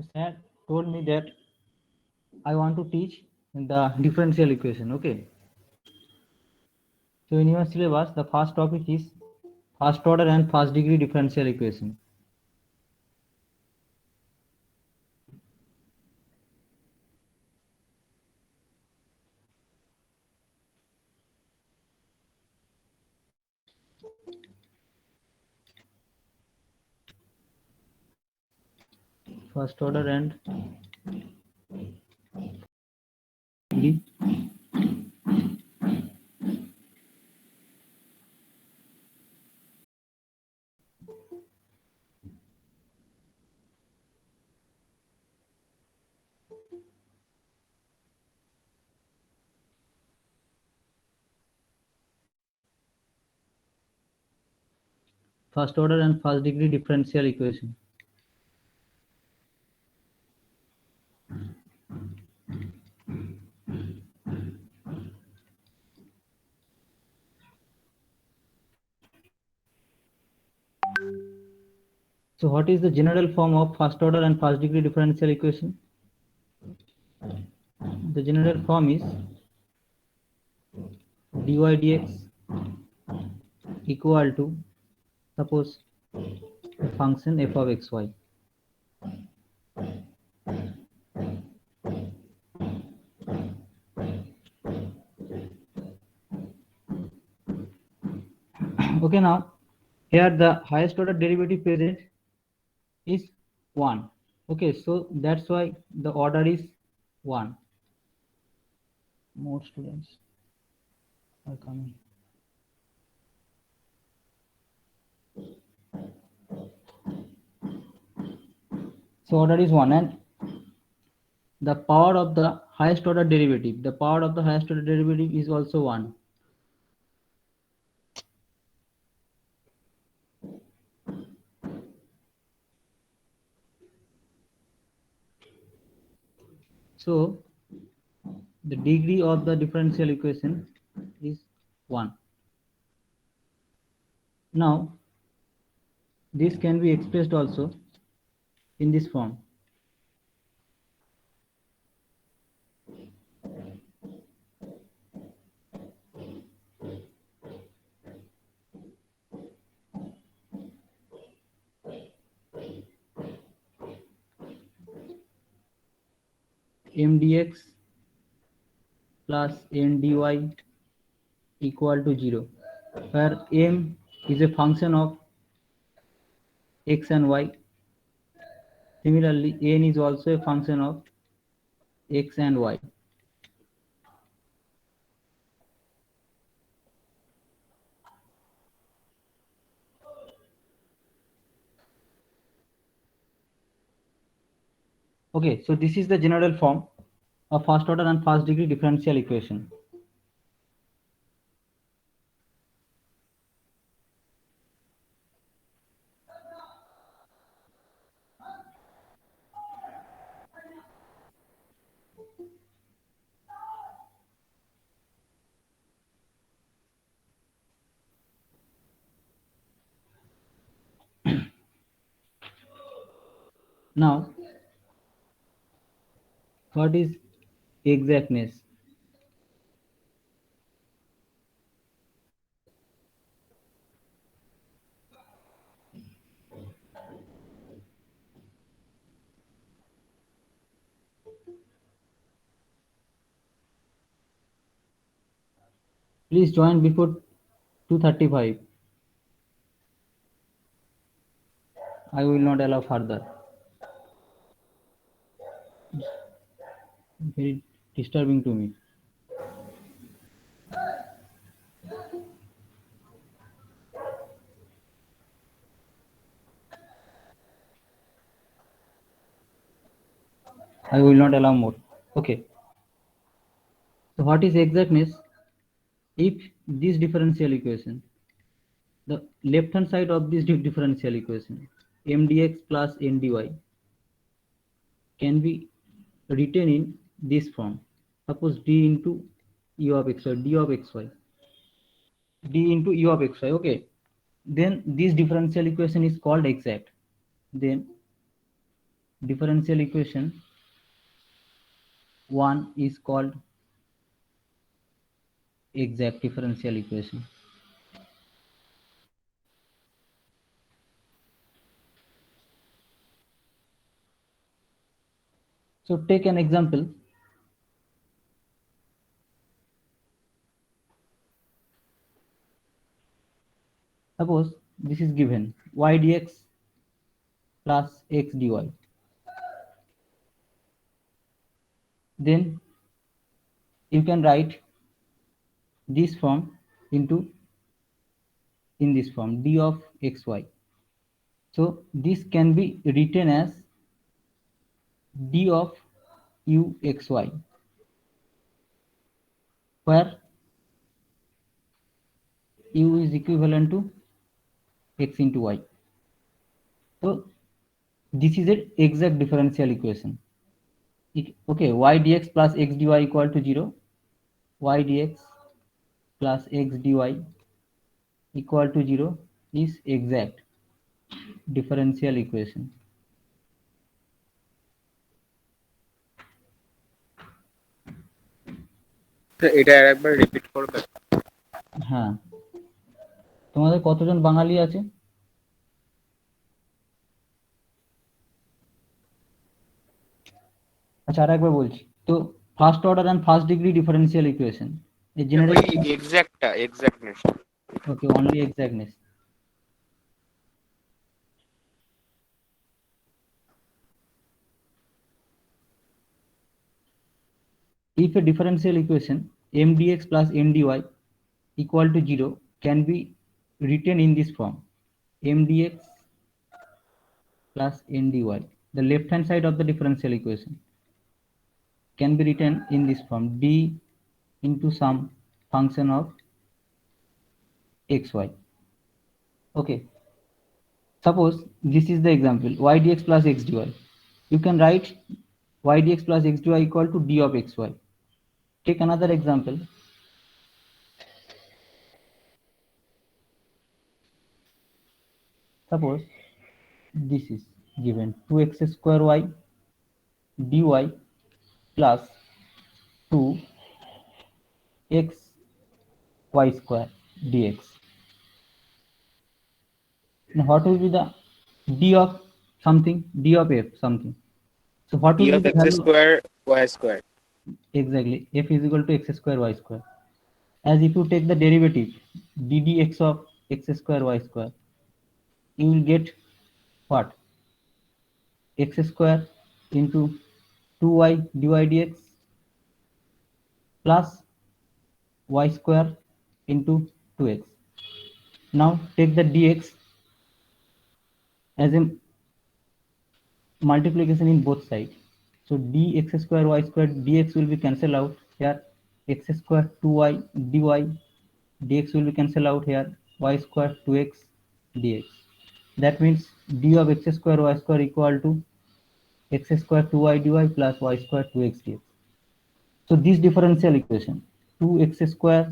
Sir told me that I want to teach the differential equation. Okay. So in your syllabus, the first topic is first order and first degree differential equation. First order and degree. First order and first degree differential equation. So what is the general form of first order and first degree differential equation? The general form is dy dx equal to, suppose, a function f of xy. Okay, now here the highest order derivative present is 1. Okay, so that's why the order is 1. More students are coming. So order is 1, and the power of the highest order derivative, the power of the highest order derivative is also 1. So the degree of the differential equation is 1. Now this can be expressed also in this form. M dx plus n dy equal to 0, where m is a function of x and y. Similarly, n is also a function of x and y. Okay, so this is the general form of first order and first degree differential equation. Now, what is exactness? Please join before 2:35. I will not allow further. Very disturbing to me. I will not allow more. Okay. So what is exactness? If this differential equation, the left hand side of this differential equation, m dx plus n dy, can be written in this form. Suppose d into u of x or d of xy, d into u of xy. Okay. Then this differential equation is called exact. Then differential equation 1 is called exact differential equation. So take an example. Suppose this is given y dx plus x dy. Then you can write this form into in this form d of xy. So this can be written as d of uxy, where u is equivalent to x into y. So this is an exact differential equation. Okay, y dx plus x dy equal to 0. Y dx plus x dy equal to 0 is exact differential equation. এটা আরেকবার repeat করবে? হ্যাঁ, তোমাদের কতজন বাঙালি আছে? আচ্ছা, আর একবার বলছি। তো first order and first degree differential equation এ general exactness. Okay, only exactness. If a differential equation m dx plus m dy equal to 0 can be written in this form: m dx plus m dy. The left hand side of the differential equation can be written in this form: d into some function of xy. Okay, suppose this is the example y dx plus x dy. You can write y dx plus x dy equal to d of xy. Take another example. Suppose this is given 2x square y dy plus 2x y square dx. Now what will be the d of something, d of f something? So what d will be of the x value? Square y square. Exactly, f is equal to x square y square. As if you take the derivative d dx of x square y square, you will get what? X square into 2y dy dx plus y square into 2x. Now take the dx as a multiplication in both sides. So dx square y square dx will be cancelled out here. X square 2y dy dx will be cancelled out here. Y square 2x dx. That means d of x square y square equal to x square 2y dy plus y square 2x dx. So this differential equation 2x square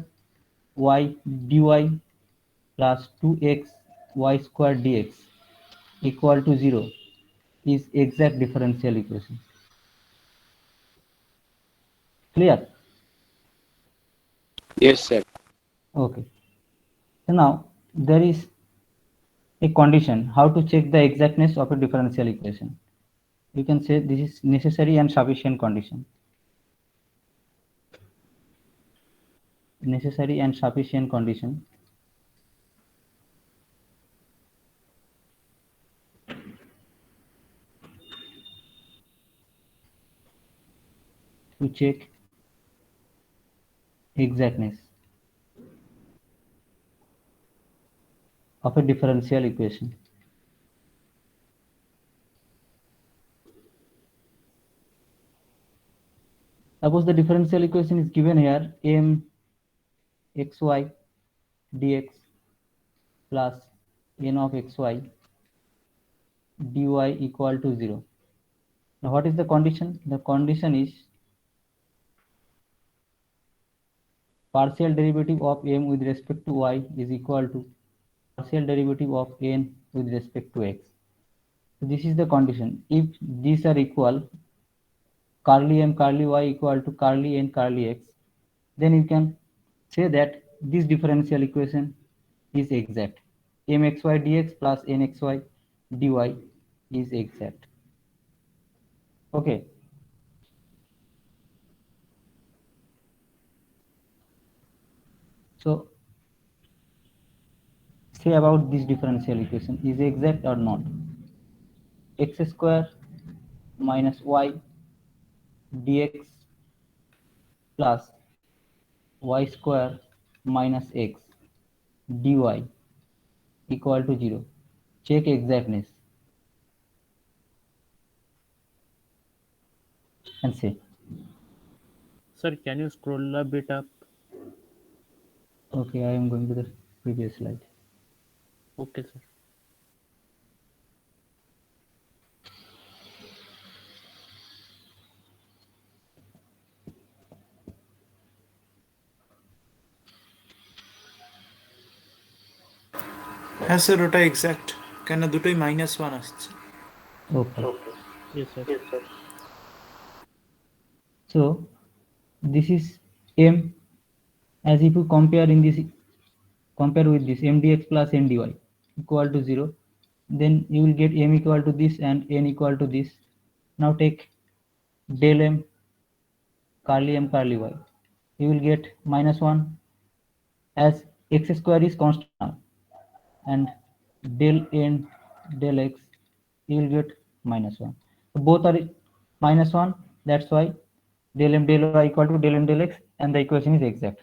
y dy plus 2x y square dx equal to 0 is exact differential equation. Clear? Yes sir. Okay. So now there is a condition how to check the exactness of a differential equation. You can say this is necessary and sufficient condition. Necessary and sufficient condition. To check exactness of a differential equation. Suppose the differential equation is given here m xy dx plus n of xy dy equal to 0. Now what is the condition? The condition is partial derivative of m with respect to y is equal to partial derivative of n with respect to x. So this is the condition. If these are equal, curly m curly y equal to curly n curly x, then you can say that this differential equation is exact. Mxy dx plus nxy dy is exact. Okay. So say about this differential equation is exact or not. X square minus y dx plus y square minus x dy equal to 0. Check exactness and say. Sir, can you scroll a bit up? Okay, I am going to the previous slide. Okay, sir. হ্যাঁ sir ওটা exact, কেন দুটোই -1 আসছে। Okay. Yes, sir. So this is m, as if you compare in this, compare with this m dx plus n dy equal to 0, then you will get m equal to this and n equal to this. Now take del m curly y, you will get -1, as x square is constant now, and del n del x you will get -1. So both are -1, that's why del m del y equal to del m del x, and the equation is exact.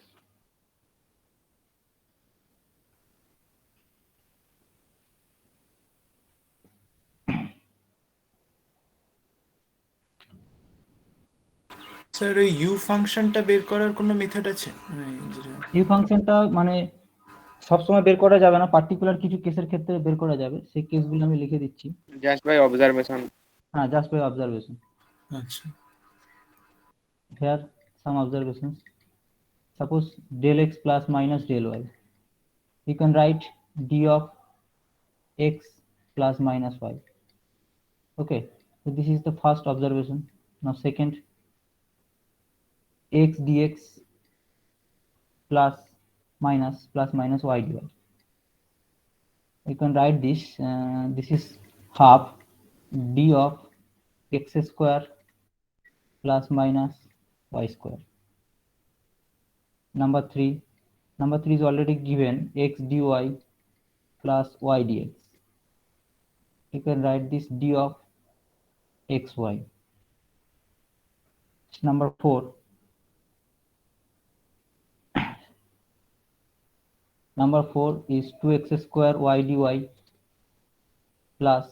Sir ওই you ফাংশনটা বের করার কোনো method আছে? এই ফাংশনটা মানে সবসময় বের করা যাবে না, পার্টিকুলার কিছু কেসের ক্ষেত্রে বের করা যাবে, সেই কেসগুলো আমি লিখে দিচ্ছি। Just by observation. হ্যাঁ, জাস্ট বাই অবজারভেশন। আচ্ছা, here some observations. Suppose del x plus minus del y, you can write d of x plus minus y. Okay, so this is the first observation. Now second, x dx plus minus y dy. You can write this, this is half d of x square plus minus y square. Number three is already given, x dy plus y dx. You can write this d of xy. Number 4, is 2x square y dy plus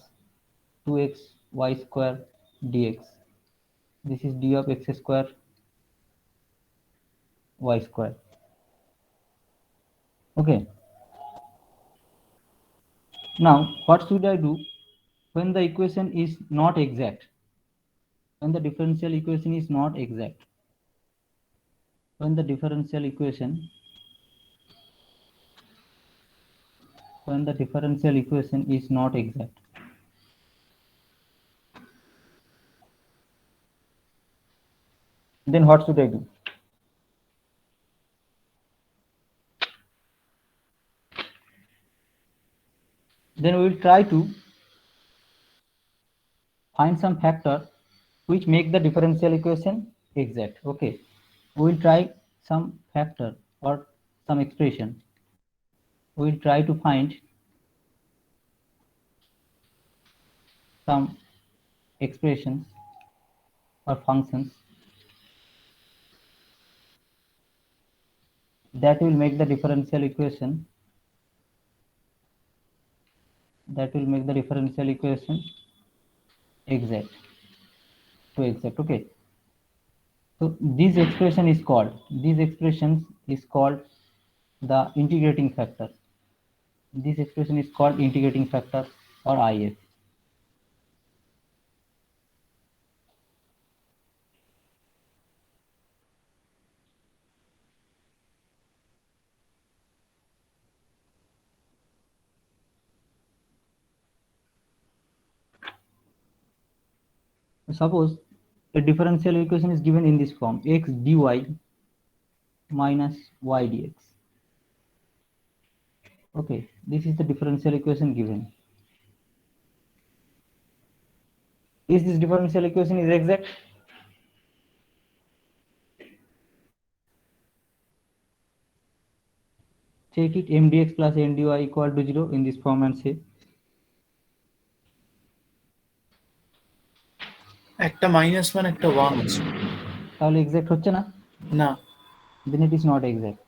2x y square dx. This is d of x square y square. Okay, now what should I do when the equation is not exact, when the differential equation is not exact? When the differential equation is not exact, then what should I do? Then we will try to find some factor which make the differential equation exact. Okay, we will try some factor or some expression. We will try to find some expressions or functions that will make the differential equation exact to exact. Okay, so this expression is called the integrating factor. This expression is called integrating factor or IF. suppose a differential equation is given in this form: x dy minus y dx. Okay, this is the differential equation given. Is this differential equation is exact? Check it. M dx plus n dy equal to 0 in this form and say একটা minus one একটা one আছে তাহলে exact হচ্ছে না? না Then it is not exact,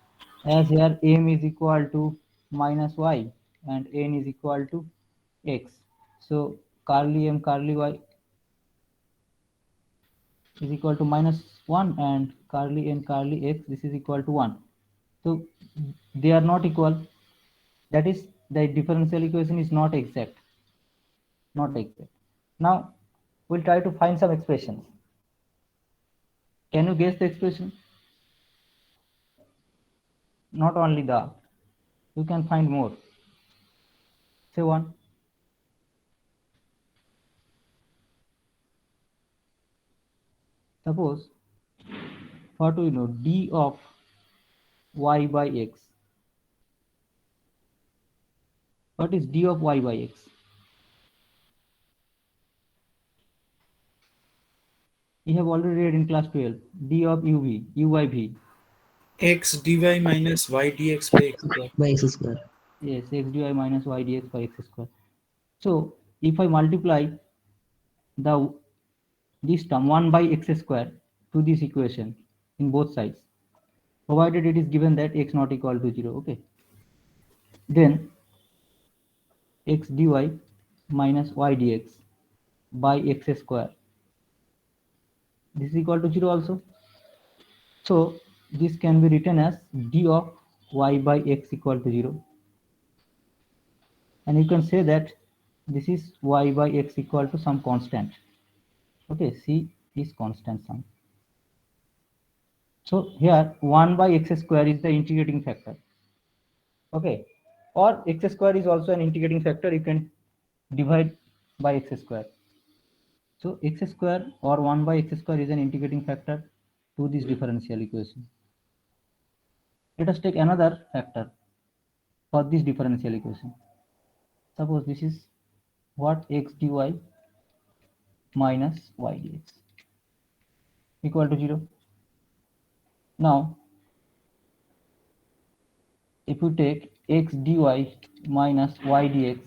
as here m is equal to minus y and n is equal to x. So curly m curly y is equal to minus 1 and curly n curly x, this is equal to 1. So they are not equal. That is, the differential equation is not exact. Not exact. Now we'll try to find some expressions. Can you guess the expression? Not only the, you can find more. Say one. Suppose, what do we know? D of y by x. What is d of y by x? You have already read in class 12. D of u by v. X dy minus y dx by x square by x square. Yes, x dy minus y dx by x square. So if I multiply the this term 1 by x square to this equation in both sides, provided it is given that x not equal to 0, okay, then x dy minus y dx by x square, this is equal to 0 also. So this can be written as d of y by x equal to 0, and you can say that this is y by x equal to some constant. Okay, c is constant sum. So here 1 by x square is the integrating factor. Okay, or x square is also an integrating factor. You can divide by x square. So x square or 1 by x square is an integrating factor to this differential equation. Let us take another factor for this differential equation. Suppose this is what? X dy minus y dx equal to 0. Now if you take x dy minus y dx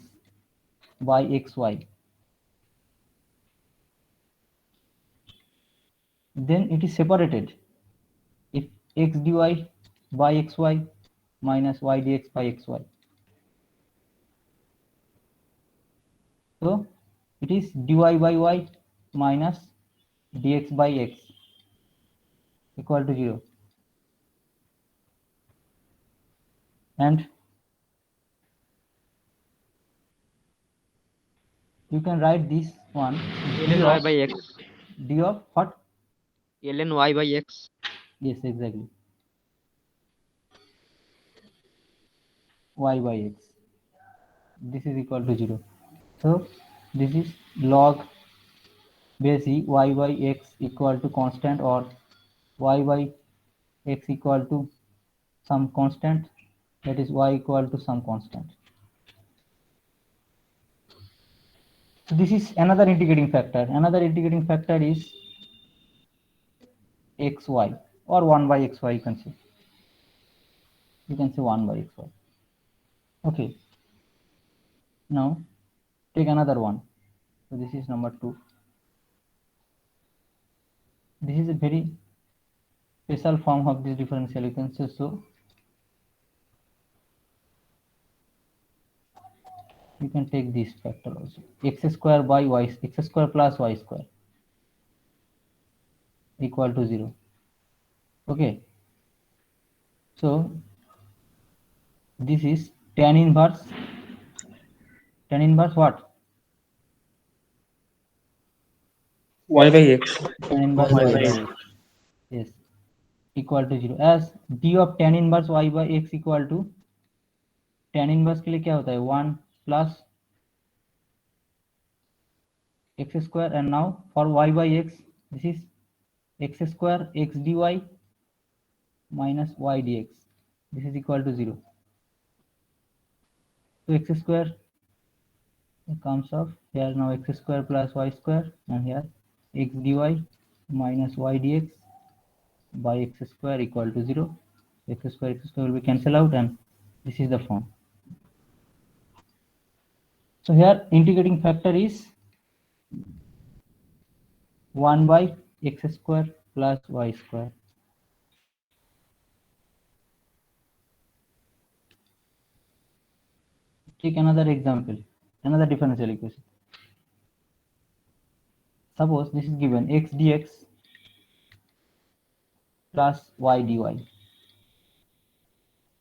by xy, then it is separated. If x dy by xy minus y dx by xy, so it is dy by y minus dx by x equal to 0. And you can write this one ln y by x. d of what? ln y by x. Yes, exactly. Y by x. This is equal to 0. So this is log base e y by x equal to constant, or y by x equal to some constant, that is y equal to some constant. So this is another integrating factor. Another integrating factor is xy, or 1 by xy, you can say. You can say 1 by xy. Okay. Now take another one. So this is number 2. This is a very special form of this differential equation. So you can take this factor also. X square by y, x square plus y square equal to 0. Okay. So this is tan inverse what? y by x. Tan inverse Y y by by x. x. Yes, equal to 0, as d of tan inverse y by x equal to, tan inverse के लिए क्या होता है? 1 plus x square, and now for y by x, this is x square x dy minus y dx. This is equal to 0. So x square comes off here, now x square plus y square, and here x dy minus y dx by x square equal to 0. X square will be cancelled out, and this is the form. So here integrating factor is 1 by x square plus y square. Take another example, another differential equation. Suppose this is given x dx plus y dy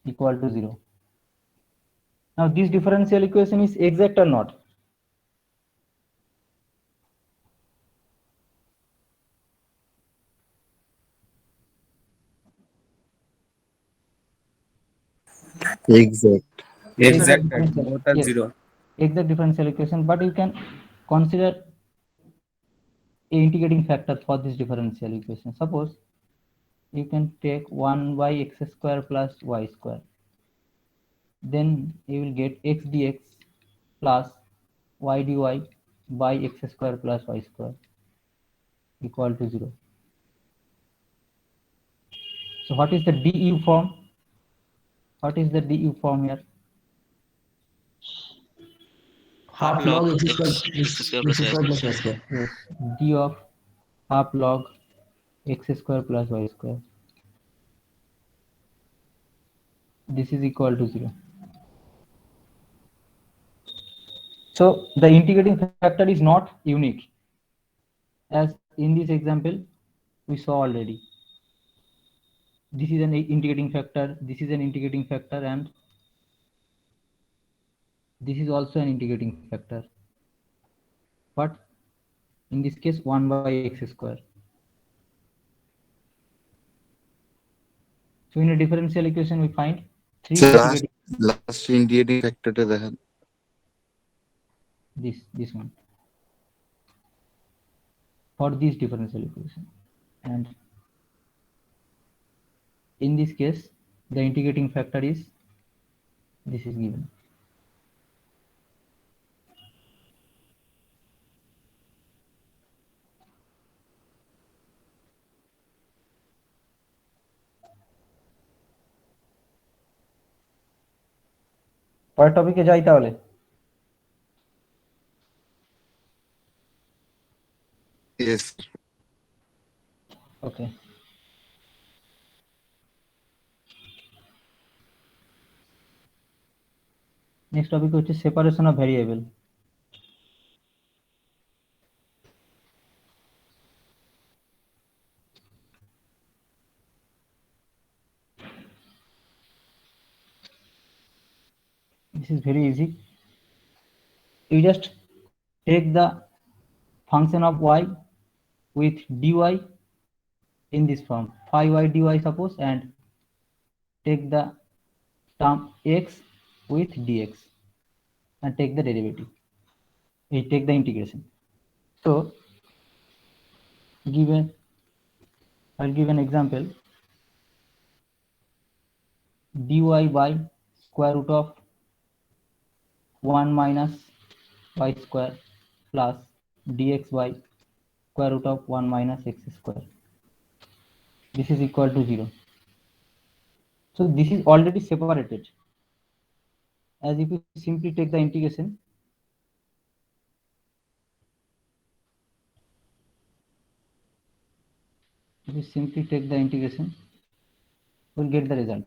equal to 0. Now this differential equation is exact or not? Exact. Exact. differential- Both are yes, 0. exact differential equation, but you can consider a integrating factor for this differential equation. Suppose you can take 1 by x square plus y square. Then you will get x dx plus y dy by x square plus y square equal to 0. So what is the du form? What is the du form here? half log x square plus y square. Yes, d of half log x square plus y square. This is equal to 0. So the integrating factor is not unique. As in this example, we saw already. This is an integrating factor, this is an integrating factor, and this is also an integrating factor. But in this case, 1 by x square. So in a differential equation, we find 3 integrating. Last integrating factor টা দেখেন। This one for this differential equation, and in this case the integrating factor is this is given. পরের টপিকে যাই তাহলে। Yes. ওকে, next topic হচ্ছে separation of variable. This is very easy. You just take the function of y with dy in this form, phi y dy suppose, and take the term x with dx and take the derivative. We take the integration. So I'll give an example. dy by square root of 1 minus y square plus dx by square root of 1 minus x square. This is equal to 0. So this is already separated. As if you simply take the integration, we'll get the result.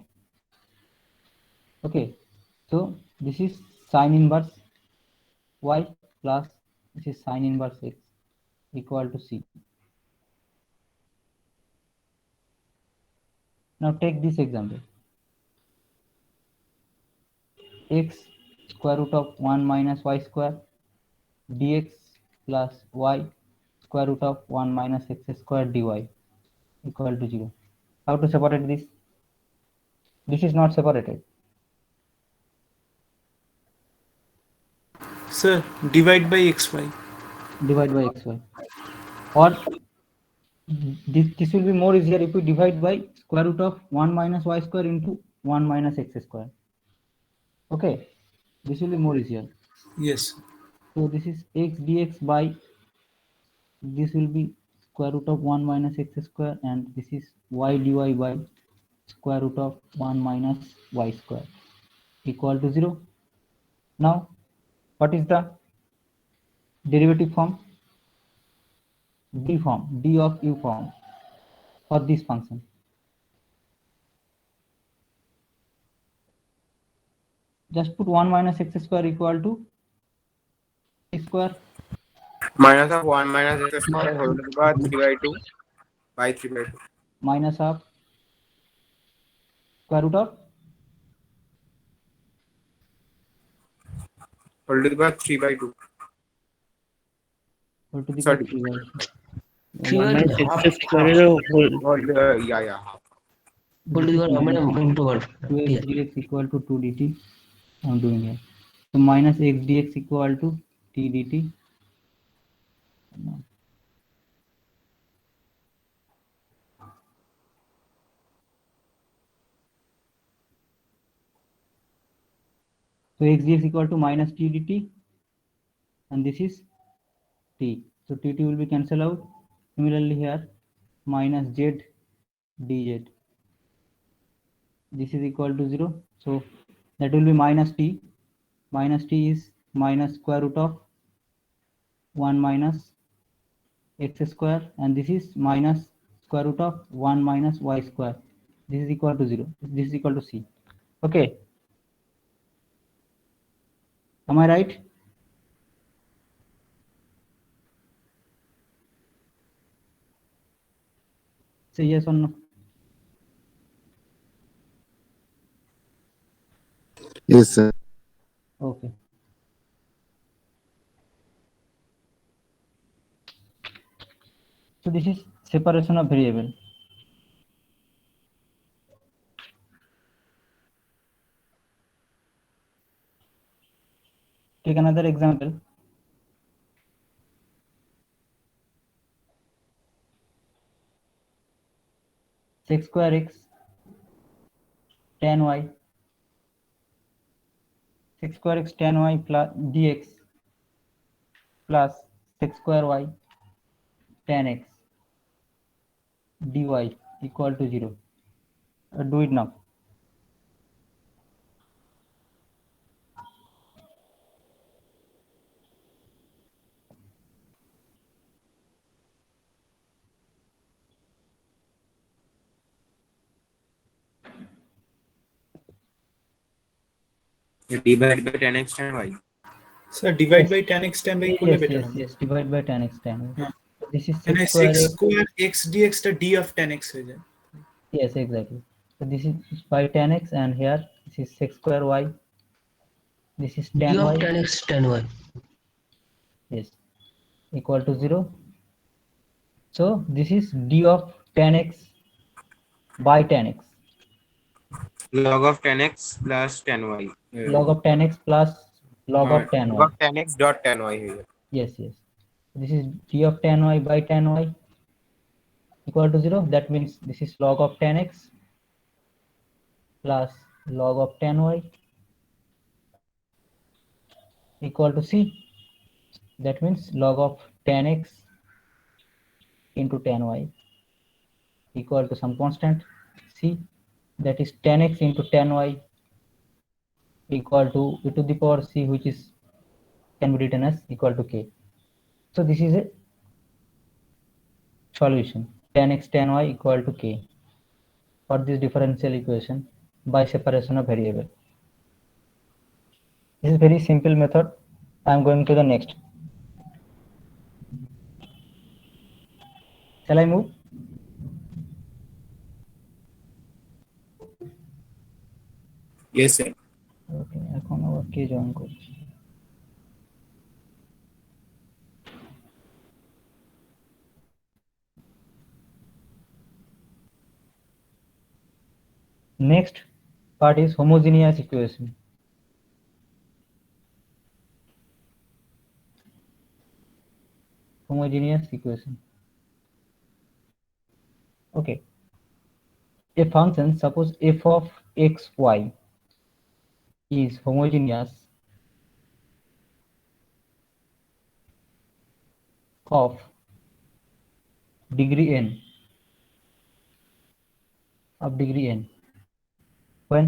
Okay, so this is sine inverse y plus this is sine inverse x equal to c. Now take this example. X square root of 1 minus y square dx plus y square root of 1 minus x square dy equal to 0. How to separate this? This is not separated. Sir, divide by xy. divide by xy. Or this will be more easier if we divide by square root of 1 minus y square into 1 minus x square. Okay, this will be more easier. Yes. So this is x dx by, this will be square root of 1 minus x square, and this is y dy by square root of 1 minus y square equal to 0. Now what is the derivative form? D form, d of u form for this function. Just put 1 minus x square equal to x square Minus of 1 minus x square whole to the power 3 by 2 by 3 by 2 minus of square root of whole to the power 3 by 2. whole to the Sorry. power 3 by 1 minus x square is a whole. Yeah. Whole to the power into what? 2x dx equal to 2 dt. I'm doing here. So minus x dx equal to t dt. So x dx equal to minus t dt, and this is t. So tt will be cancelled out. Similarly here, minus z dz. This is equal to 0. So that will be minus t. Minus t is minus square root of 1 minus x square, and this is minus square root of 1 minus y square. This is equal to 0. This is equal to c. Okay. Am I right? Say yes or no. Yes, sir. Okay. So this is separation of variable. Take another example. Sec square x tan y, sec square x tan y plus dx plus sec square y tan x dy equal to 0. Do it now. Divide by 10x tan y. Sir, divide Yes. by tan x tan y Yes, করলে yes, better yes, হবে। yes. Divide by tan x tan y. Yeah. So this is And sec I square sec x. square x dx টা d of tan x হয়ে যায়। Yes, exactly. So this is by tan x, and here this is sec square y. This is D tan of y. tan x tan y. Yes, equal to 0. So this is d of tan x by tan x. Log of 10x plus 10y. Log of tan x plus log of tan log y. of 10x dot 10y here. Yes, yes. This is d of tan y by tan y equal to 0. That means this is log of tan x plus log of tan y equal to c. That means log of tan x into tan y equal to some constant c, that is tan x into tan y equal to e to the power c, which is can be written as equal to k. So this is a solution, tan x tan y equal to k for this differential equation by separation of variable. This is very simple method. I am going to the next. Shall I move? Yes, sir. ওকে, এখন আবার কে join করছে? Next part is homogeneous equation. homogeneous equation. Okay, a function, suppose f of xy is homogeneous of degree n, when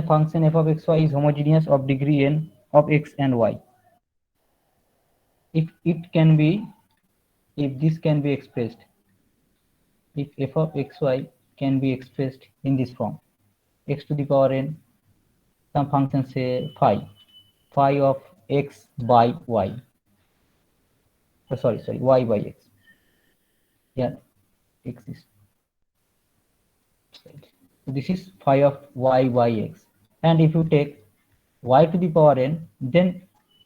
a function f of xy is homogeneous of degree n of x and y, if this can be expressed, if f of xy can be expressed in this form, x to the power n, some function say phi of x by y, sorry, y by x, yeah, x is right. So this is phi of y by x, and if you take y to the power n, then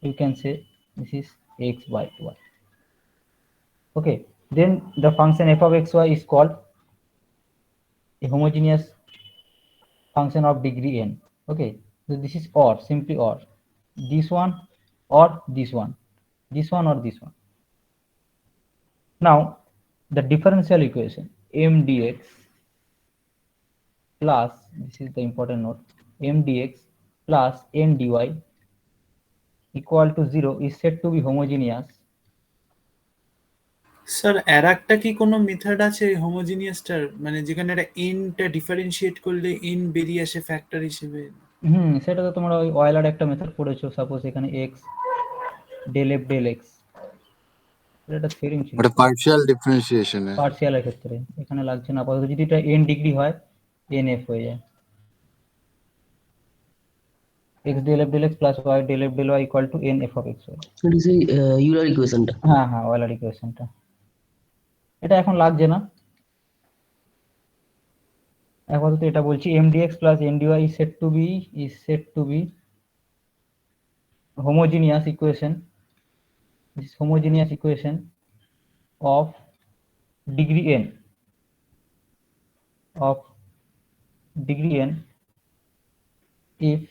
you can say this is x by y. Okay, then the function f of xy is called a homogeneous function of degree n. Okay, so this is or, simply or, this one or this one, this one or this one. Now the differential equation m dx plus, this is the important note, m dx plus n dy equal to 0 is said to be homogeneous. Sir আর একটা কি কোনো method আছে হোমোজিনিয়াসটার, মানে যেখানে একটা এনটা differentiate করলে N বেরিয়ে আসে ফ্যাক্টর হিসেবে? সেটা তো তোমরা ওই অয়েলার একটা মেথড পড়েছো, সাপোজ এখানে x del f del x, এটা থিওরিম ছিল, ওটা পার্শিয়াল ডিফারেন্সিয়েশন পার্সিয়ালের ক্ষেত্রে এখানে লাগছে না আপাতত। যদি এটা n ডিগ্রি হয় nf হয়ে যায়, x del f del x plus y del f del y equal to n f of x y। So this is Euler equation টা। হ্যাঁ অয়েলার ইকুয়েশনটা, এটা এখন লাগছে না আপাতত। এটা বলছি m dx plus n dy is said to be homogeneous equation, this homogeneous equation of degree n, if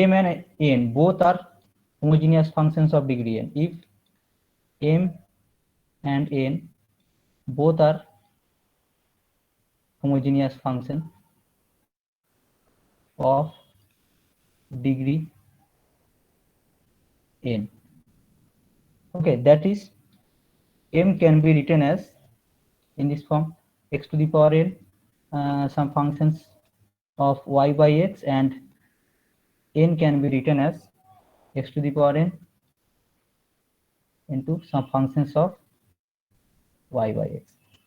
m and n both are homogeneous functions of degree n, if m and n both are homogeneous function of degree n. Okay, that is m can be written as in this form x to the power n, some functions of y by x, and n can be written as x to the power n into some functions of y by x.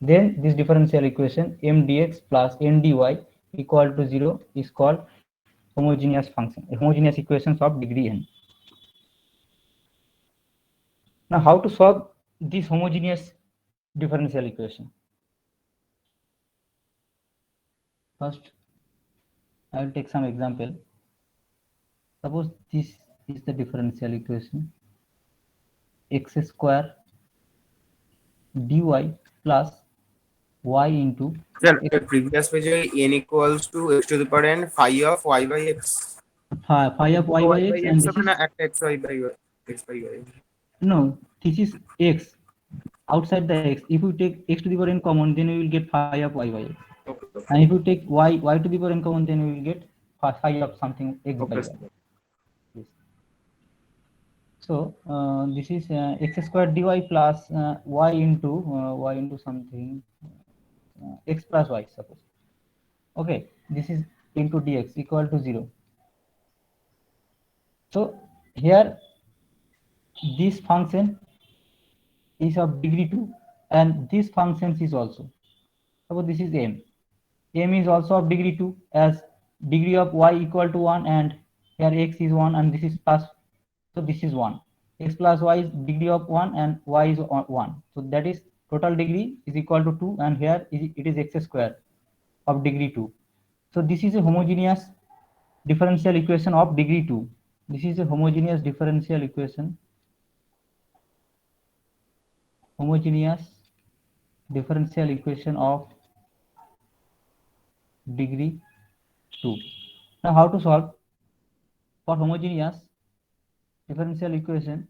Then this differential equation m dx plus n dy equal to 0 is called homogeneous function, homogeneous equations of degree n. Now how to solve this homogeneous differential equation? First I will take some example. Suppose this is the differential equation, x square dy plus y into Sir, the previous page n equals to x to the power n phi of y by x. phi of y by x, and this is x y by x by y. no, this is x outside the x. If you take x to the power n common, then we will get phi of y by x. Okay. And if you take y to the power n common, then we will get phi of something x by y. Yes. So this is x square dy plus y into something x plus y, suppose. Okay, this is into dx equal to 0. So here this function is of degree 2, and this function is also, suppose this is m is also of degree 2, as degree of y equal to 1, and here x is 1 and this is plus, so this is 1, x plus y is degree of 1 and y is 1, so that is total degree is equal to 2, and here it is x square of degree 2. So this is a homogeneous differential equation of degree 2. This is a homogeneous differential equation, of degree 2. Now how to solve? For homogeneous differential equation,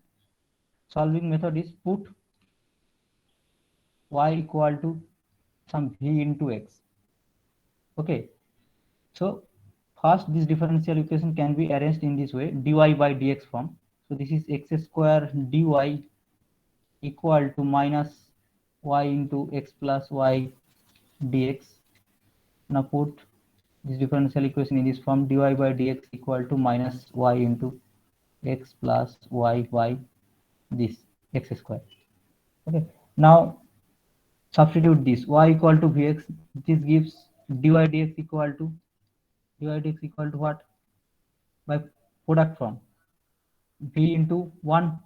solving method is put y equal to some v into x. Okay, so first this differential equation can be arranged in this way, dy by dx form. So this is x square dy equal to minus y into x plus y dx. Now put this differential equation in this form, dy by dx equal to minus y into x plus y by this x square. Okay, now substitute this y equal to vx. This gives dy dx equal to what? By product form, v into 1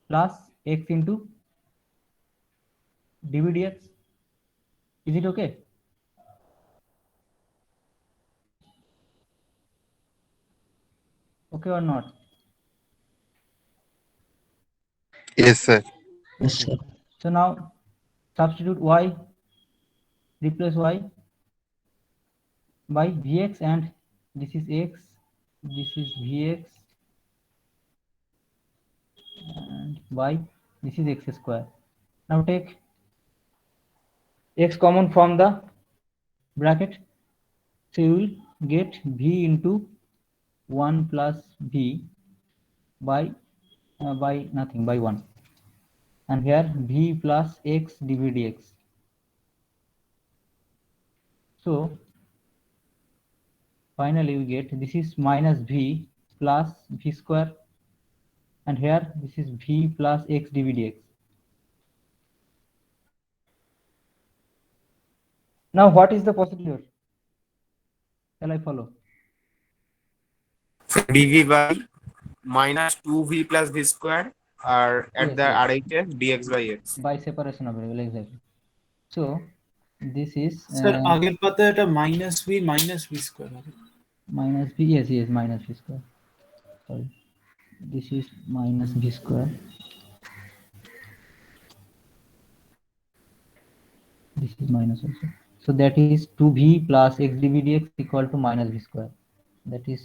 plus x into dv dx. Is it okay? Okay or not? Yes, sir. Yes, sir. So now substitute y, replace y by vx, and this is x, this is vx, and y, this is x square. Now take x common from the bracket, so you will get v into 1 plus v by nothing, by 1, and here v plus x dv dx. So finally we get this is minus v plus v square, and here this is v plus x dv dx. Now what is the procedure? Shall I follow? So dv by minus 2v plus v square are at Yes, the yes. RHS dx by x. By separation of variable, exactly. So this is sir আগের পাতায় এটা minus V square হবে। minus v, yes, minus v square. Sorry, this is minus v square. This is minus also. So that is 2v plus x dv dx equal to minus v square. That is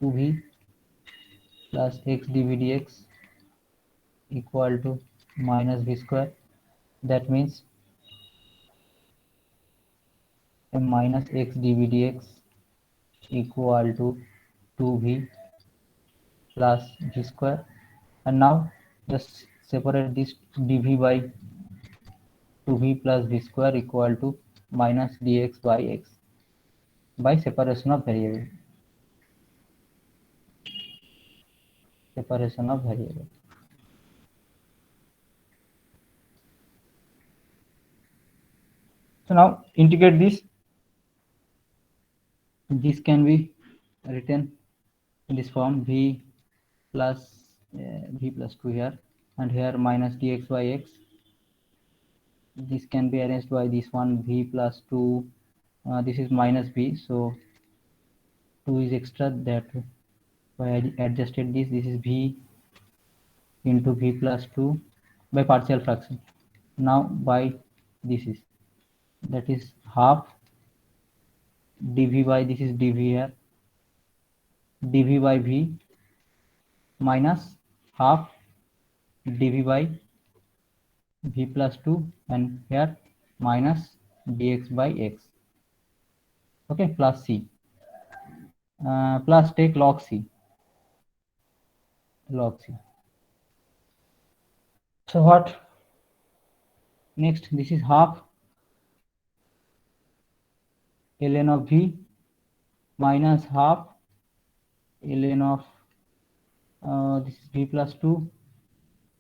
2v plus x dv dx equal to minus v square. That means minus x dv dx equal to 2v plus v square. And now just separate this dv by 2v plus v square equal to minus dx by x by separation of variable. Separation of variable. So now integrate this. This can be written in this form, v plus 2 here, and here minus dx by x. This can be arranged by this one, v plus 2. This is minus v, so 2 is extra, that why I adjusted this. This is v into v plus 2 by partial fraction. Now by this is, that is half dv by, this is dv here, dv by v minus half dv by v plus 2, and here minus dx by x. Okay, plus c, plus take log c. So what next? This is half ln of v minus half ln of this is v plus 2.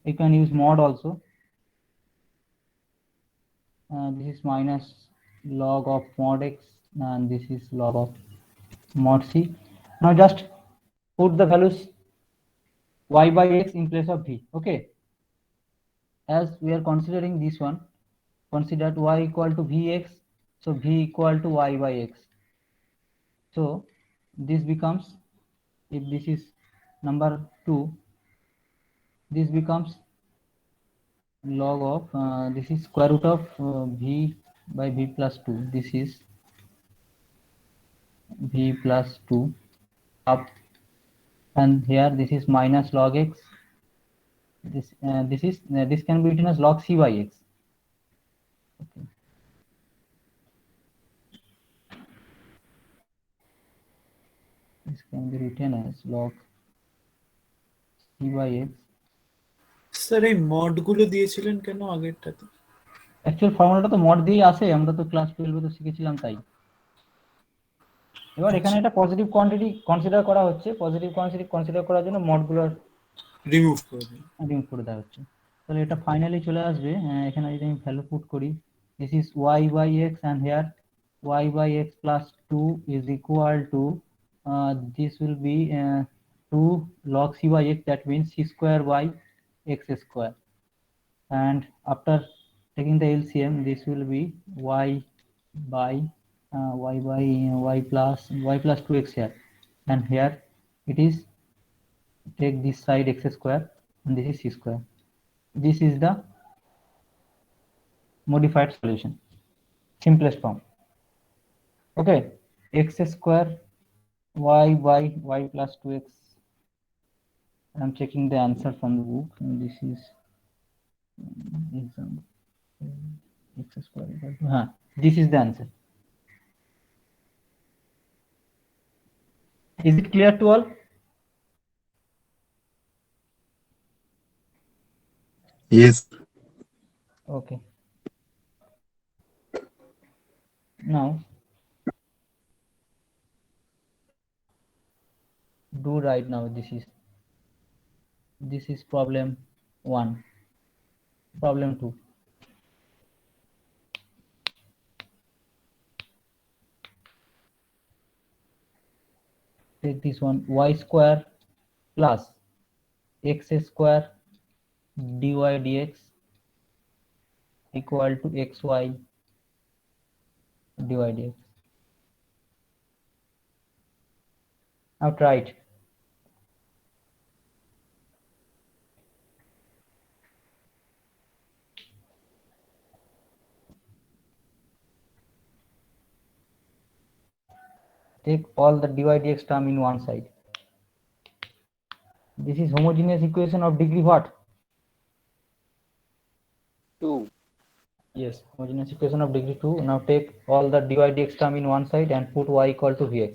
You can use mod also. This is minus log of mod x, and this is log of mod c. Now just put the values y by x in place of v. Okay, as we are considering this one, considered y equal to vx, so v equal to y by x. So this becomes, if this is number 2, this becomes log of this is square root of v by v plus 2. This is v plus 2 up, and here this is minus log x This can be written as log c by x. Okay. This can be written as log c by x. Sir এই মডগুলো দিয়েছিলেন কেন আগেরটাতে? Actual ফর্মুলাটা তো mod দিয়েই আসে, আমরা তো class 12 তো শিখেছিলাম তাই। এবার এখানে একটা পজিটিভ কোয়ান্টিটি কনসিডার করা হচ্ছে, পজিটিভ কোয়ান্টিটি কনসিডার করার জন্য মডগুলো রিমুভ করে দিন। রিমুভ করে দেওয়া হচ্ছে। তাহলে এটা ফাইনালি চলে আসবে, এখানে যদি আমি ভ্যালু পুট করি, this is y by x and here y by x plus 2 is equal to this will be 2 log c by x, that means c square by x square, and after taking the LCM this will be y by y plus 2x here, and here it is take this side x square and this is c square. This is the modified solution, simplest form. Okay, x square y by y plus 2x. I'm checking the answer from the book, and this is example x square equal to, this is the answer. Is it clear to all? Yes. Okay. Now do right now. This is problem 1. Problem 2. Take this one, y square plus x square dy dx equal to xy dy dx. Now try it. Take all the dy dx term in one side. This is homogeneous equation of degree what? 2. Yes, homogeneous equation of degree 2. Now take all the dy dx term in one side and put y equal to vx.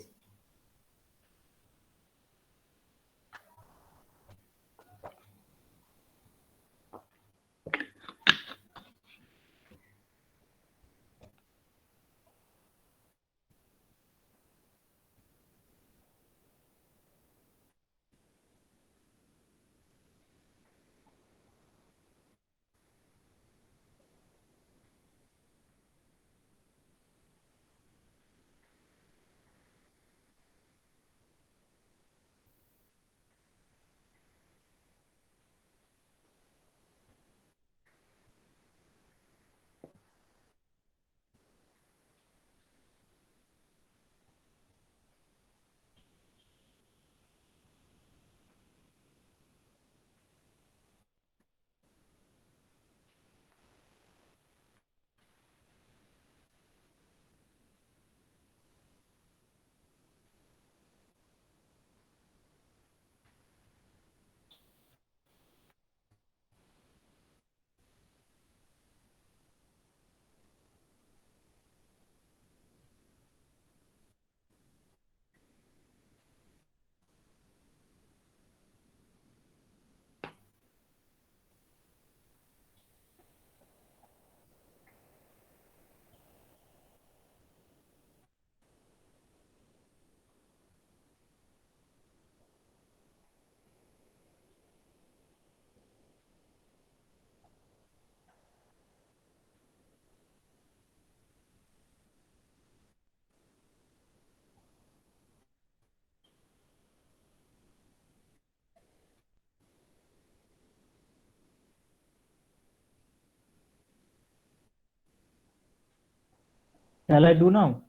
Shall I do now?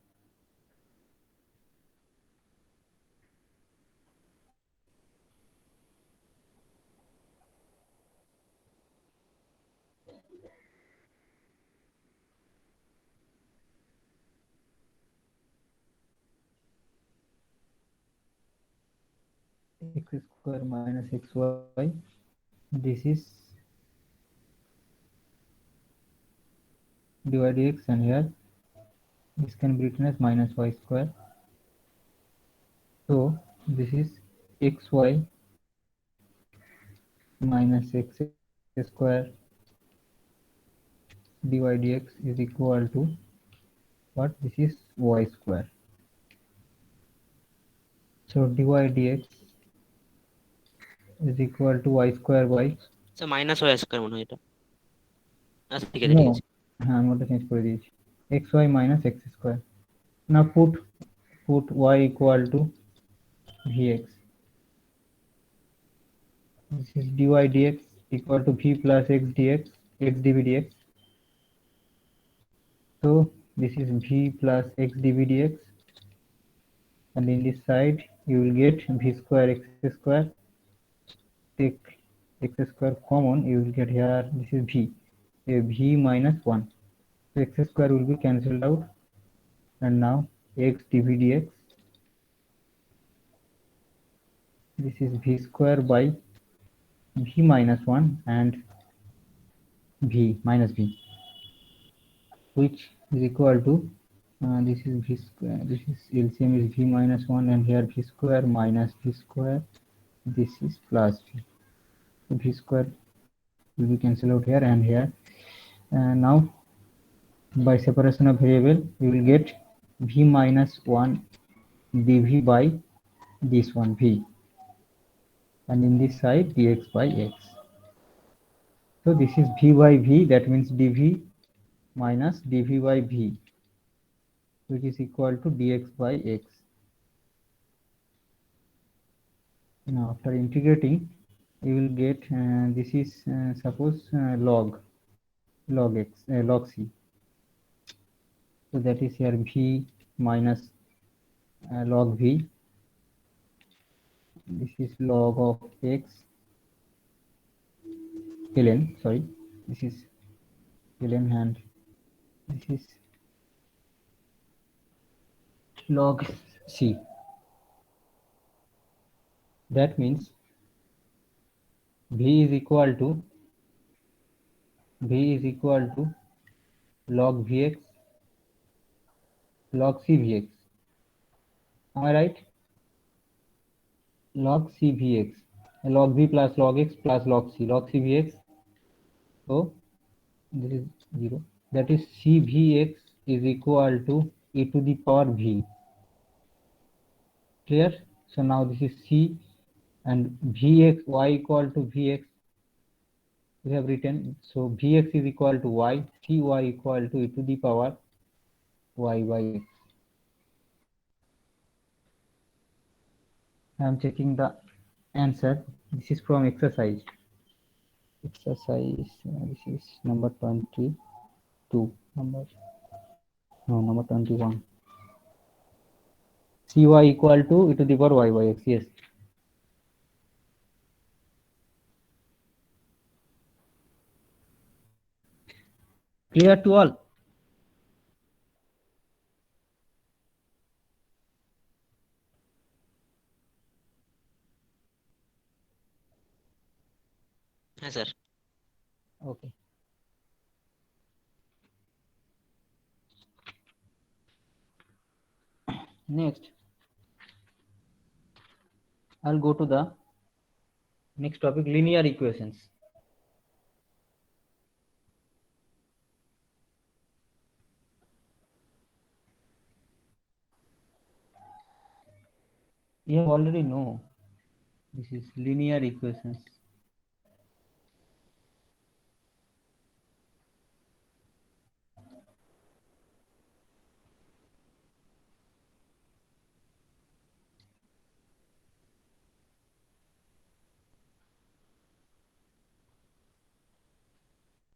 X square minus xy this is dy dx, and here this can be written as minus y square. So this is xy minus x square dy dx is equal to what? This is y square. So dy dx is equal to y square by sir minus y square মনে হয় এটা। আচ্ছা ঠিক আছে no, ঠিক আছে। হ্যাঁ আমি ওটা চেঞ্জ করে দিয়েছি, xy minus x square. Now put y equal to vx. This is dy dx equal to v plus x dx, x dv dx. So this is v plus x dv dx, and in this side you will get v square x square. Take x square common, you will get here this is v minus 1. So x square will be cancelled out, and now x dv dx, this is v square by v minus 1 and v minus v, which is equal to this is v square, this is LCM is v minus 1, and here v square minus v square, this is plus v. So v square will be cancelled out here and here. Now by separation of variable you will get v minus 1 dv by this one v, and in this side dx by x. So this is v by v, that means dv minus dv by v, which is equal to dx by x. Now after integrating you will get this is suppose log x log c. So that is here v minus log v, this is log of x ln, sorry, this is ln, and this is log c. That means v is equal to log vx log c vx. Am I right? Log c vx, log v plus log x plus log c vx. So this is 0. That is c vx is equal to e to the power v. Clear? So now this is c, and vx, y equal to vx we have written. So vx is equal to y, cy equal to e to the power y by x. I am checking the answer. This is from exercise. This is number 22, number 21. cy equal to e to the power y by x. Yes. Clear to all? হ্যাঁ sir. Okay. Next, I'll go to the next topic, linear equations. You have already know this is linear equations.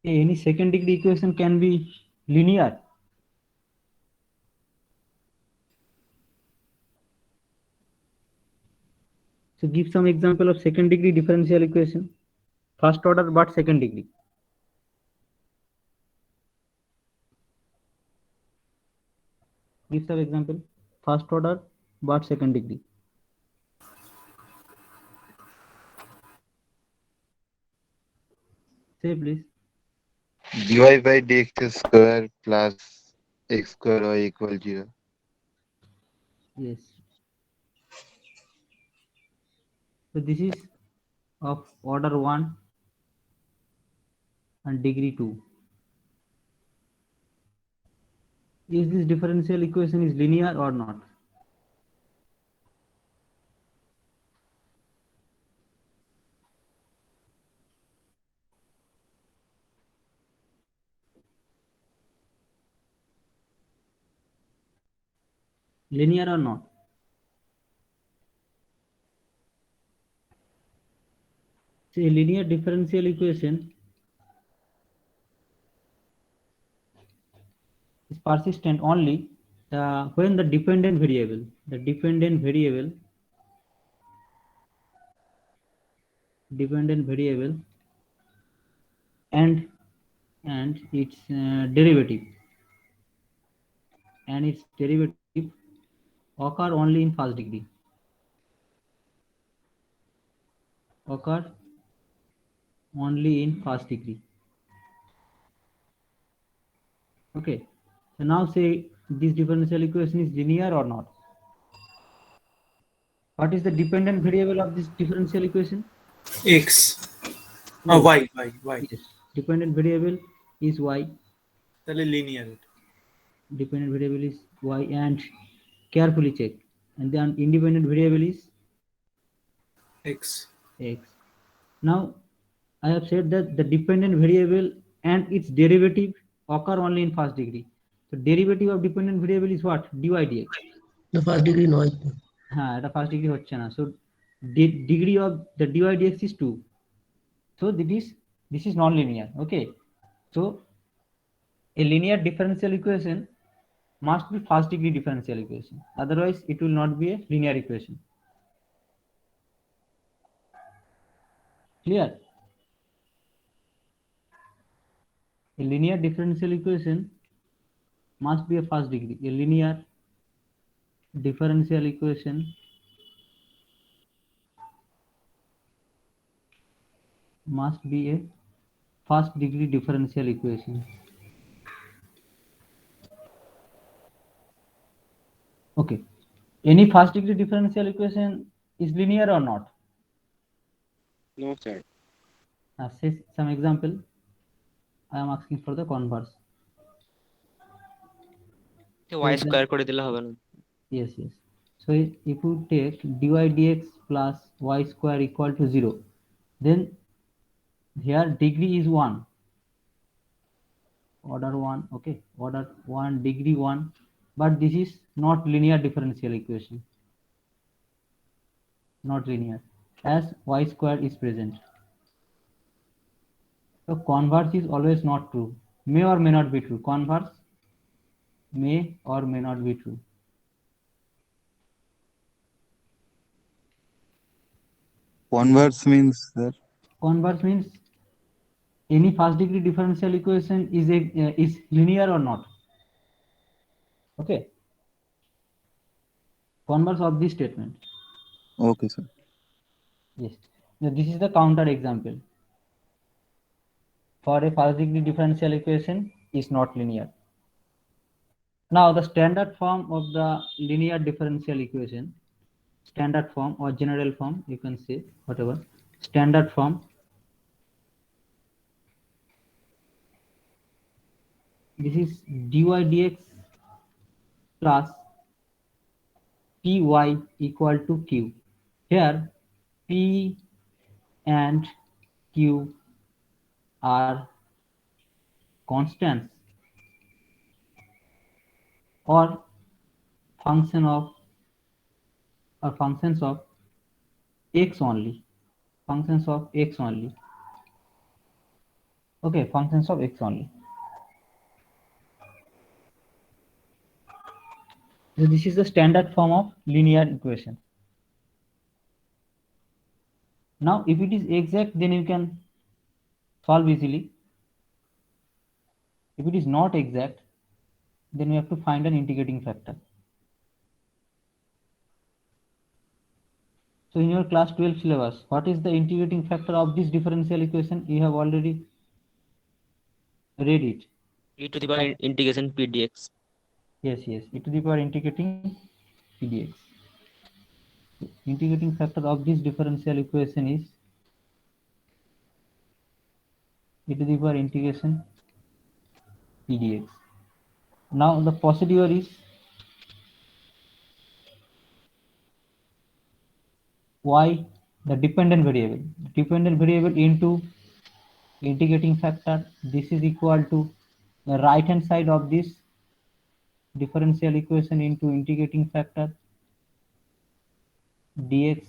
Any second degree equation can be linear. So give some example of second degree differential equation, first order but second degree. Give some example, first order but second degree. Say please. dy by dx square plus x square y equal 0. Yes. So this is of order 1 and degree 2. Is this differential equation is linear or not? Linear or not? See, linear differential equation is persistent only when the dependent variable and its derivative occur only in first degree. Okay, so now say this differential equation is linear or not. What is the dependent variable of this differential equation? X. No. Y. Yes, dependent variable is y. তাহলে linear. Dependent variable is y, and carefully check. And then independent variable is X. x. Now I have said that the dependent variable and its derivative occur only in first degree. So derivative of dependent variable is what? dy dx. The first degree noise. হ্যাঁ, এটা first degree হচ্ছে না। So degree of the dy dx is 2. So this is non-linear. Okay, so a linear differential equation must be first degree differential equation, otherwise it will not be a linear equation. Clear? A linear differential equation must be a first degree. A linear differential equation must be a first degree differential equation. Okay, any first degree differential equation is linear or not? No, sir. Say some example. I am asking for the converse. y square করে দিলে হবে না? Yes. So if you take dy dx plus y square equal to 0, then here degree is 1, order 1. Okay, order 1, degree 1, but this is not linear differential equation, not linear, as y square is present. So converse is always not true, may or may not be true. Converse may or may not be true. Converse means, sir? Converse means any first degree differential equation is linear or not. Okay, converse of this statement. Okay, sir. Yes. Now this is the counter example. For a first degree differential equation is not linear. Now the standard form of the linear differential equation, standard form or general form, you can say whatever, standard form this is dy dx plus py equal to q. Here p and q are constants or functions of x only. Okay, functions of x only. So this is the standard form of linear equation. Now if it is exact, then you can solve easily. If it is not exact, then we have to find an integrating factor. So in your class 12 syllabus, what is the integrating factor of this differential equation? You have already Read it. e to the power integration p dx. Yes, e to the power integrating p dx. Integrating factor of this differential equation is e to the power integration p dx. Now the procedure is y, the dependent variable into integrating factor. This is equal to the right hand side of this differential equation into integrating factor dx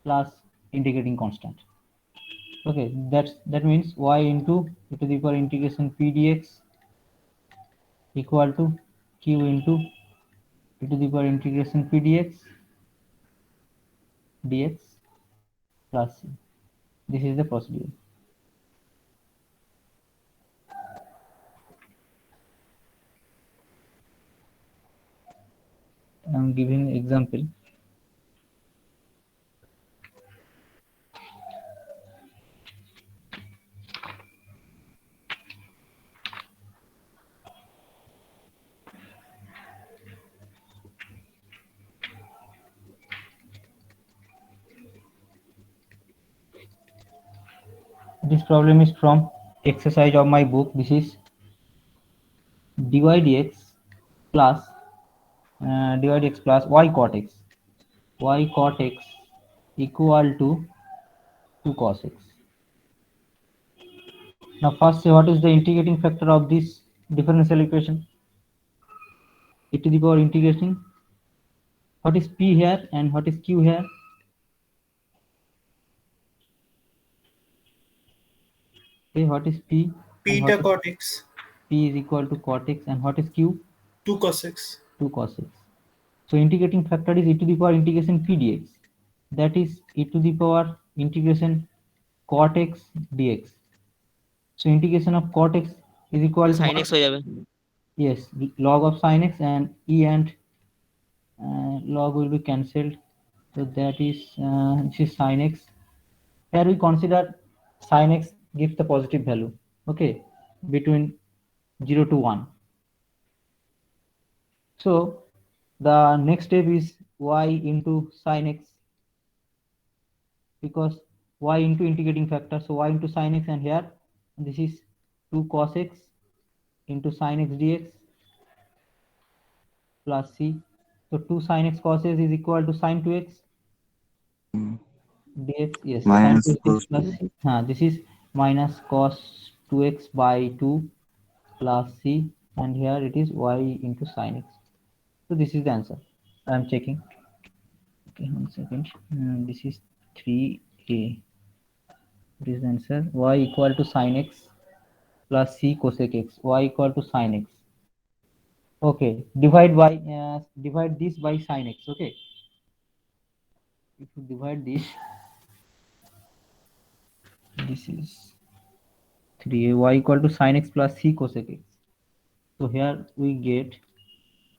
plus integrating constant. Okay, that means y into e to the power integration p dx equal to q into e to the power integration p dx plus c. This is the procedure. I am giving example. This problem is from exercise of my book. This is dy dx plus dy dx plus y cot x. Y cot x equal to 2 cos x. Now first say what is the integrating factor of this differential equation? E to the power integration. What is p here and what is q here? Okay, what is p? And what Beta is cot x, p is equal to cot x, and what is q? 2 cos x. 2 cos x. So integrating factor is e to the power integration p dx. That is e to the power integration cot x dx. So integration of cot x is equal to sin x হয়ে যাবে। yes, log of sin x, and e and log will be cancelled. So that is this is sin x. Here we consider sin x gives the positive value. Okay, between 0 to 1. So the next step is y into sin x, because y into integrating factor. So y into sin x, and here this is 2 cos x into sin x dx plus c. So 2 sin x cos x is equal to sin 2x dx. Yes, sin Minus 2x cos plus this is minus cos 2x by 2 plus c, and here it is y into sin x. So this is the answer. I am checking. Okay, 1 second. This is 3a. This is the answer. Y equal to sin x plus c cosec x. Y equal to sin x. Okay, divide this by sin x. Okay, if you divide this is 3a. Y equal to sin x plus c cosec x. So here we get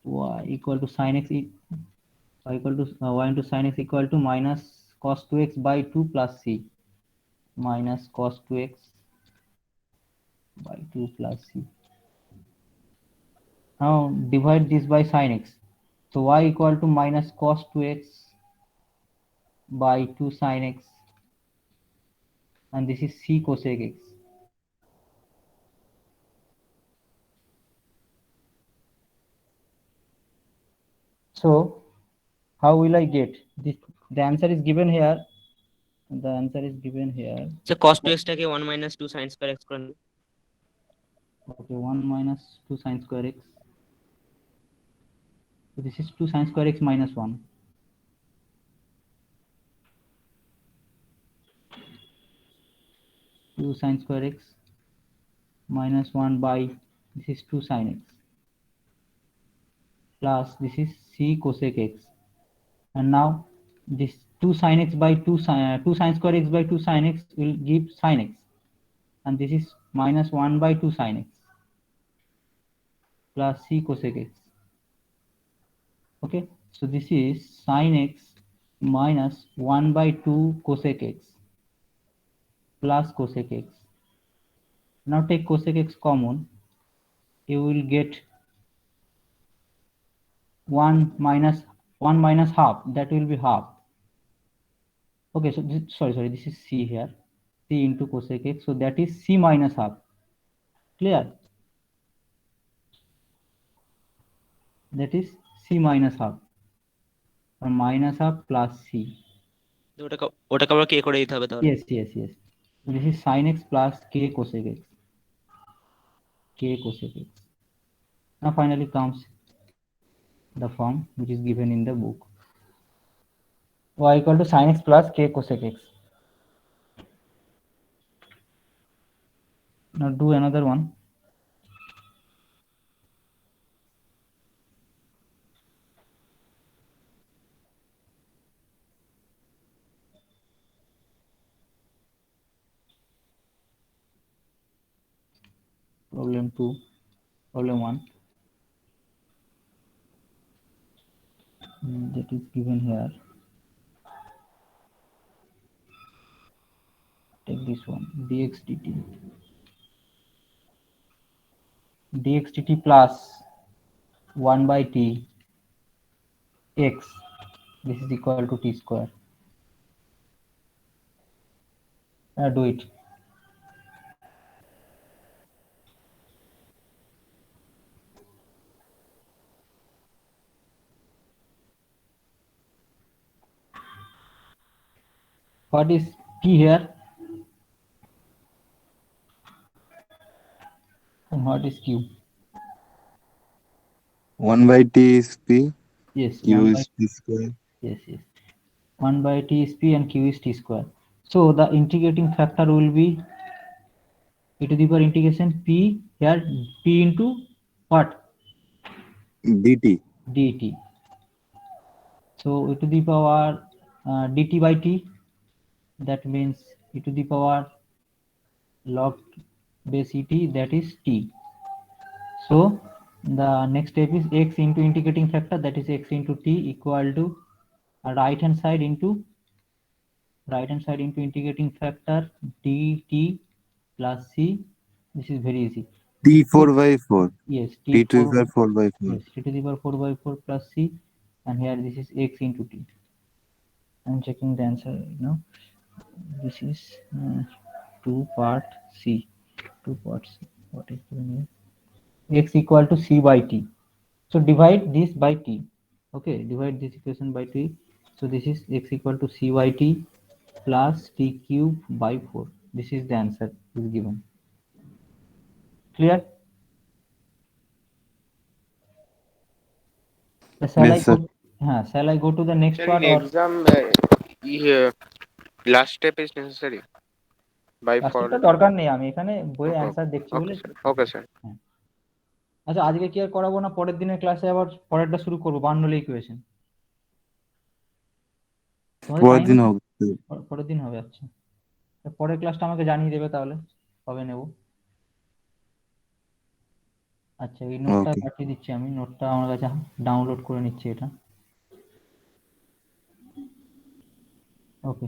y equal to sin x y equal to y into sin x equal to minus cos 2x by 2 plus c, minus cos 2x by 2 plus c. Now divide this by sin x. So y equal to minus cos 2x by 2 sin x, and this is c cosec x. So how will I get this? The answer is given here. The answer is given here. আচ্ছা cos 2x টাকে 1 minus 2 sin square x করে নিন। Okay, 1 minus 2 sin square x. So this is 2 sin square x minus 1. Two sin square x minus 1 by this is 2 sin x plus this is c cosec x, and now this 2 sin x by 2 sin square x by 2 sin x will give sin x, and this is minus 1 by 2 sin x plus c cosec x. Okay, so this is sin x minus 1 by 2 cosec x plus cosec x Now take cosec x common, you will get 1 minus half, that will be half. Okay, so this, sorry, this is c here, c into cosec x, so that is c minus half. Clear? That is c minus half, or minus half plus c. ওটাকে আবার কে করে দিতে হবে তাহলে? Yes. This is sin x plus k cosec x. Now finally comes the form which is given in the book. Y equal to sin x plus k cosec x. Now do another one. Problem 2, problem 1. That is given here. Take this one, dx dt plus 1 by t x, this is equal to t square. Do it. What is p here and what is q? 1 by t is p, Yes, q is t square. yes. 1 by t is p and q is t square. So the integrating factor will be e to the power integration p here, p into what? dt. Dt. So e to the power dt by t, that means e to the power log base et, that is t. So the next step is x into integrating factor, that is x into t, equal to right hand side into integrating factor dt plus c. This is very easy. t 4 by 4. Yes, t to the power 4 by 4. yes, t to the power 4 by 4 plus c, and here this is x into t. I'm checking the answer right now. This is 2 part c. What is given here? X equal to c by t. So divide this by t. Okay, divide this equation by t. So this is x equal to c by t plus t cube by 4. This is the answer is given. Clear? Shall Yes, sir. Shall I go to the next Sir, part, in or exam, last step is necessary by for. রাস্তাটা দরকার নেই, আমি এখানে বইয়ে Okay. Answer দেখছি বলে। Okay, sir. আচ্ছা, আজকে কি আর করাবো না, পরের দিনের ক্লাসে আবার পরেরটা শুরু করবো, বার্নলি ইকুয়েশন। পরের দিন হবে। পরের দিন হবে। আচ্ছা, পরের ক্লাসটা আমাকে জানিয়ে দেবে তাহলে কবে নেব। আচ্ছা, এই নোটটা Okay. পাঠিয়ে দিচ্ছি আমি, নোটটা আমার কাছে ডাউনলোড করে নিচ্ছি এটা। ওকে,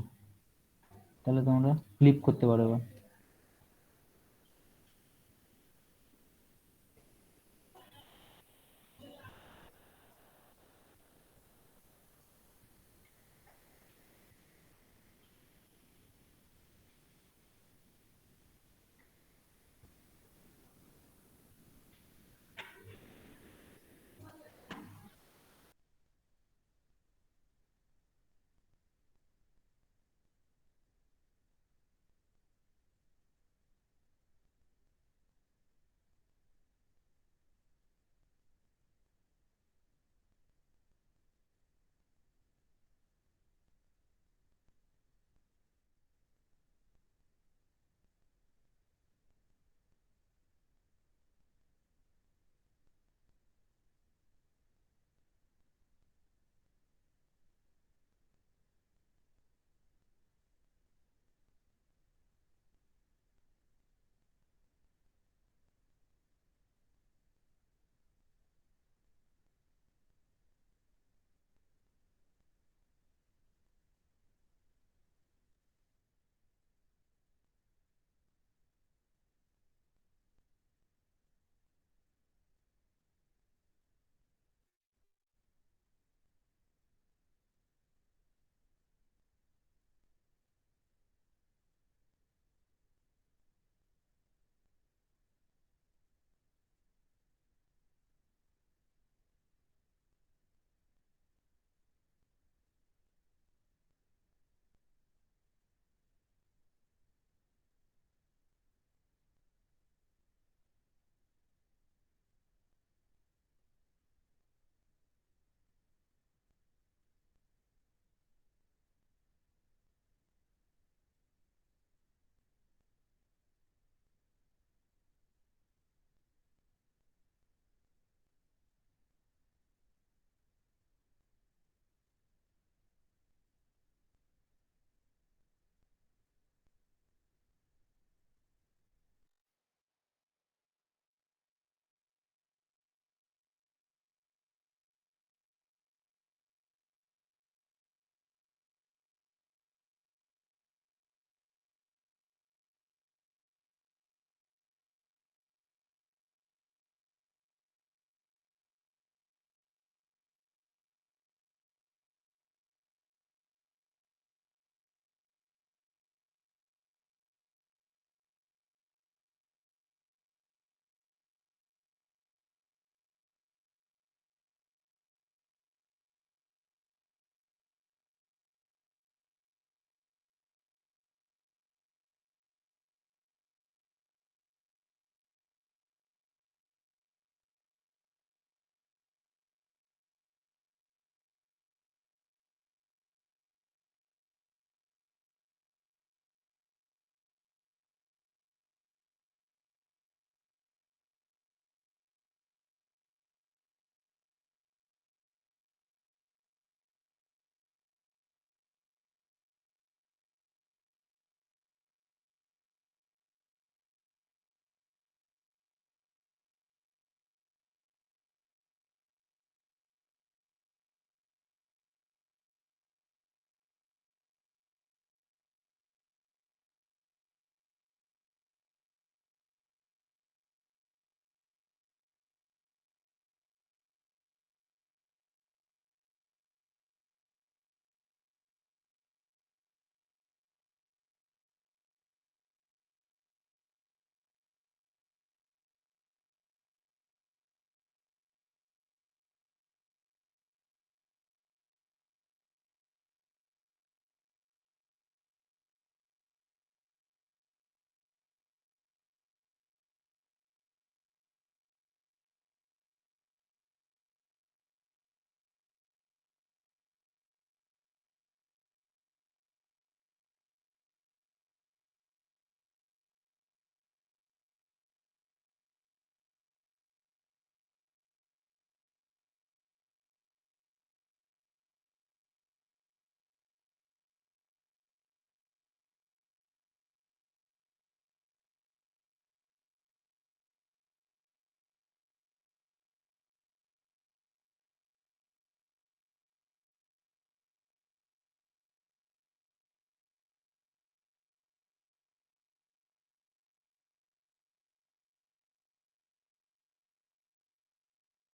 তাহলে তোমরা ক্লিক করতে পারো এবার।